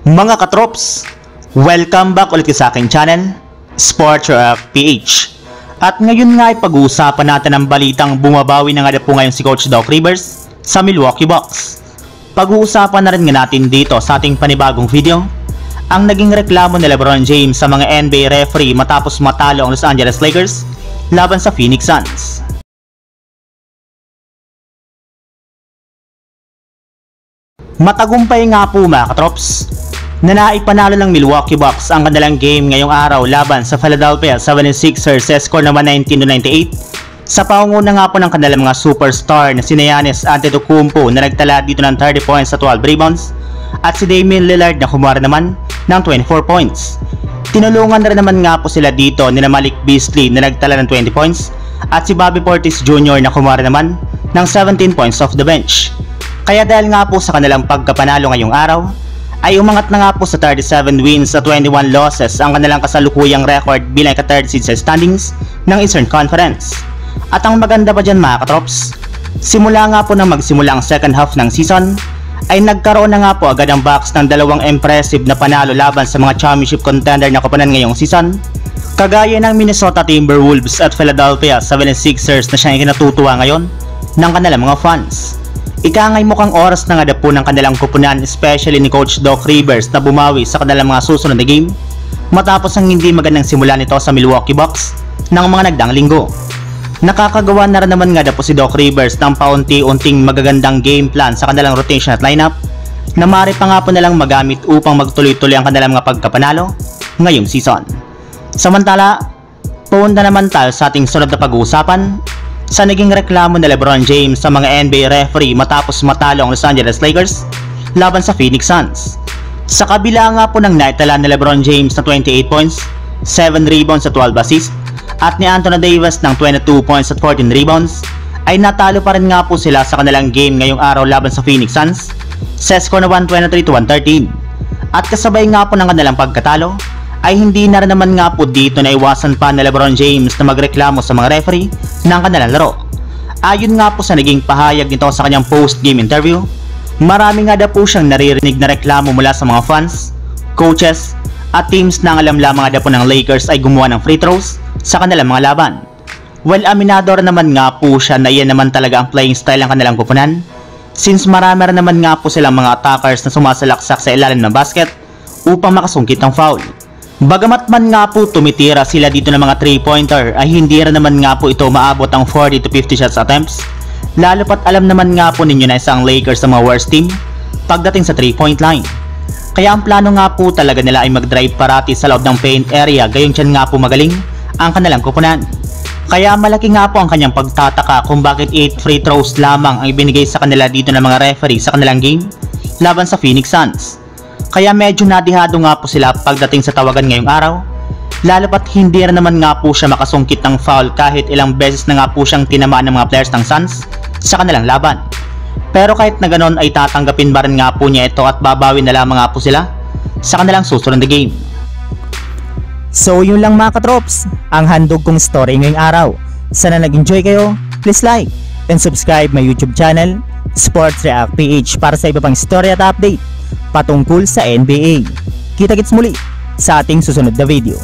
Mga katrops, welcome back ulit sa aking channel, Sports React PH. At ngayon nga ay pag-uusapan natin ang balitang bumabawi na nga po ngayon si Coach Doc Rivers sa Milwaukee Bucks. Pag-uusapan na rin nga natin dito sa ating panibagong video ang naging reklamo ni LeBron James sa mga NBA referee matapos matalo ang Los Angeles Lakers laban sa Phoenix Suns. Matagumpay nga po mga katrops na naipanalo ng Milwaukee Bucks ang kanilang game ngayong araw laban sa Philadelphia 76ers sa score na 119-98 sa pangunguna nga po ng kanilang mga superstar na si Giannis Antetokounmpo na nagtala dito ng 30 points sa 12 rebounds at si Damian Lillard na kumara naman ng 24 points. Tinulungan na rin naman nga po sila dito ni Malik Beasley na nagtala ng 20 points at si Bobby Portis Jr. na kumara naman ng 17 points off the bench. Kaya dahil nga po sa kanilang pagkapanalo ngayong araw, ay umangat na nga po sa 37 wins at 21 losses ang kanilang kasalukuyang record bilang ka-third seed sa standings ng Eastern Conference. At ang maganda pa dyan mga katrops, simula nga po nang magsimula ang second half ng season, ay nagkaroon na nga po agad ang Bucks ng dalawang impressive na panalo laban sa mga championship contender na koponan ngayong season, kagaya ng Minnesota Timberwolves at Philadelphia 76ers na siyang ikinatutuwa ngayon ng kanilang mga fans. Ikangay mukhang oras na nga po ng kanilang kupunan, especially ni Coach Doc Rivers na bumawi sa kanilang mga susunod na game matapos ang hindi magandang simula nito sa Milwaukee Bucks ng mga nagdaang linggo. Nakakagawa na rin naman nga po si Doc Rivers ng paunti-unting magagandang game plan sa kanilang rotation at lineup na maaari pa nga po nilang magamit upang magtuloy-tuloy ang kanilang mga pagkapanalo ngayong season. Samantala, punta naman tayo sa ating sunod na pag-uusapan sa naging reklamo ni LeBron James sa mga NBA referee matapos matalo ang Los Angeles Lakers laban sa Phoenix Suns. Sa kabila nga po ng naitala ni LeBron James na 28 points, 7 rebounds at 12 assists at ni Anthony Davis ng 22 points at 14 rebounds, ay natalo pa rin nga po sila sa kanilang game ngayong araw laban sa Phoenix Suns sa score na 123-113. At kasabay nga po ng kanilang pagkatalo, ay hindi na rin naman nga po dito na iwasan pa ni LeBron James na magreklamo sa mga referee ng kanilang laro. Ayon nga po sa naging pahayag nito sa kanyang post-game interview, marami nga daw po siyang naririnig na reklamo mula sa mga fans, coaches, at teams na ang alam lamang nga daw po ng Lakers ay gumawa ng free throws sa kanilang mga laban. Well, aminado rin naman nga po siya na iyan naman talaga ang playing style ng kanilang kupunan, since marami rin naman nga po silang mga attackers na sumasalaksak sa ilalim ng basket upang makasungkit ng foul. Bagamat man nga po tumitira sila dito ng mga 3-pointer ay hindi rin naman nga po ito maabot ang 40 to 50 shots attempts, lalo pat alam naman nga po ninyo na isang Lakers sa mga worst team pagdating sa 3-point line. Kaya ang plano nga po talaga nila ay mag-drive parati sa loob ng paint area, gayon dyan nga po magaling ang kanilang kupunan. Kaya malaki nga po ang kanyang pagtataka kung bakit 8 free throws lamang ang ibinigay sa kanila dito ng mga referee sa kanilang game laban sa Phoenix Suns. Kaya medyo nadihado nga po sila pagdating sa tawagan ngayong araw, lalo pat hindi rin naman nga po siya makasungkit ng foul kahit ilang beses na nga po siyang tinamaan ng mga players ng Suns sa kanilang laban. Pero kahit na ganon ay tatanggapin ba rin nga po niya ito at babawi na lamang nga po sila sa kanilang susunod na game. So yun lang mga katrops, ang handog kong story ngayong araw. Sana nag-enjoy kayo, please like and subscribe my YouTube channel, Sports React PH, para sa iba pang story at update patungkol sa NBA. Kita-kits muli sa ating susunod na video.